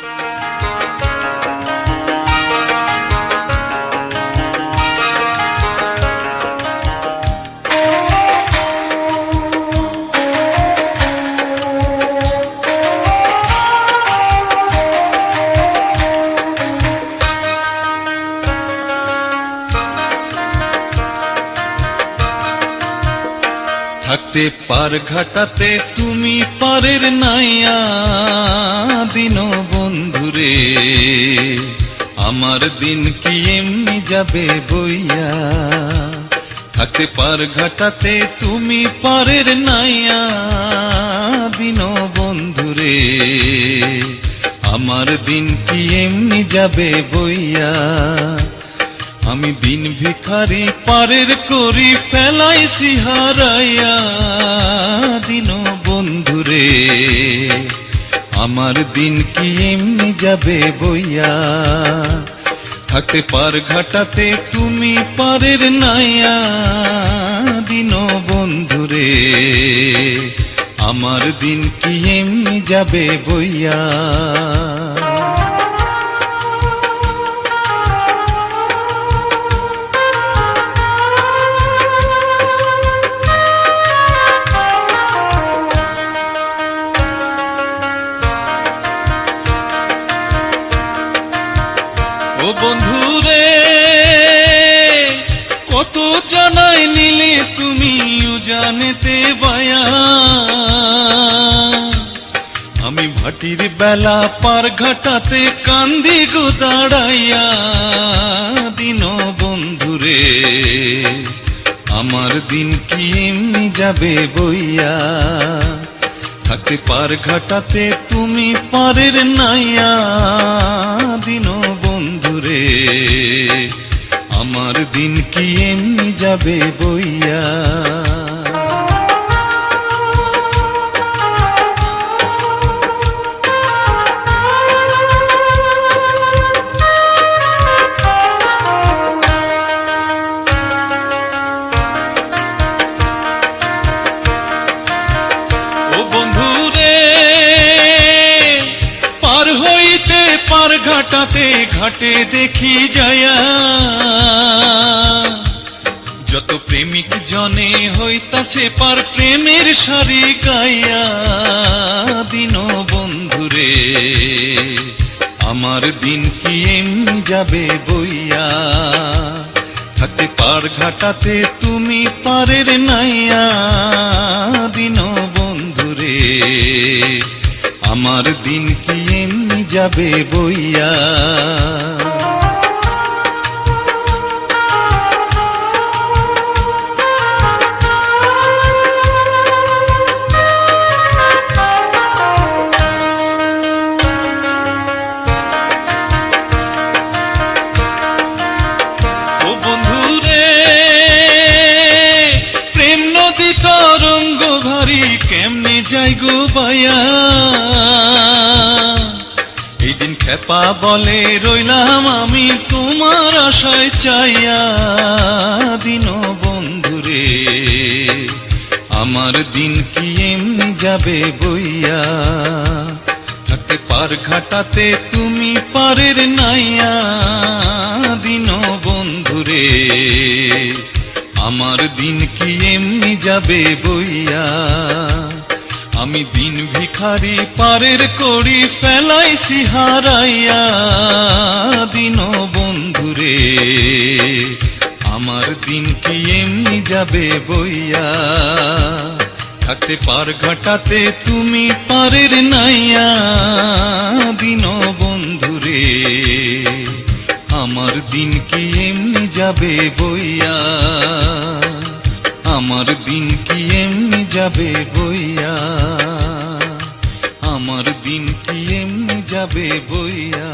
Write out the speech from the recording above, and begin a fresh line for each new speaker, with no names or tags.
থাকতে পার ঘাটাতে তুমি পারের নাইয়া দিন বন্ধুরে, আমার দিন কি এমনি যাবে বইয়া। থাকতে পার ঘাটাতে তুমি পারের নাইয়া দিন বন্ধুরে, আমার দিন কি এমনি যাবে বইয়া। আমি দিন ভিখারি পারের করি ফেলাইছি হারাইয়া দিন বন্ধুরে, আমার দিন কি এমনি যাবে বইয়া। থাকতে পার ঘাটাতে তুমি পারের নাইয়া দিন বন্ধুরে, আমার দিন কি এমনি যাবে বইয়া। ও বন্ধুরে কত জানাই নিলে তুমি জানেতে বায়া, আমি ভাটির বেলা পার ঘাটাতে কান্দি গো দাঁড়াইয়া দিন বন্ধুরে, আমার দিন কি এমনি যাবে বইয়া। থাকতে পার ঘাটাতে তুমি পারের নাইয়া দিন বন্ধুরে, আমার দিন কি এমনি যাবে বইয়া। ঘাটাতে ঘাটে দেখি যায়া যত প্রেমিক জনে হইতাছে পার প্রেমের সারি গাইয়া দিন বন্ধুরে, আমার দিন কি এমনি যাবে বইয়া। থাকতে পার ঘাটাতে তুমি পারের নাইয়া দিন বন্ধুরে, আমার দিন কি এমনি যাবে বইয়া। ও বন্ধুরে প্রেম নদী তরঙ্গ ভারী কেমনে যাই গো বায়া। এই দিন খেপা বলে রইলাম আমি তোমার আশায় চাইয়া দিন বন্ধুরে, আমার দিন কি এমনি যাবে বইয়া। থাকতে পার ঘাটাতে তুমি পারের নাইয়া দিন বন্ধুরে, আমার দিন কি এমনি যাবে বইয়া। আমি দিন ভিখারি পারের করি ফেলাইছি হারাইয়া দিন বন্ধুরে, আমার দিন কি এমনি যাবে বইয়া। থাকতে পার ঘাটাতে তুমি পারের নাইয়া দিন বন্ধুরে, আমার দিন কি এমনি যাবে বইয়া। আমার দিন কি এমনি যাবে বইয়া, আমার দিন কি এমনি যাবে বইয়া।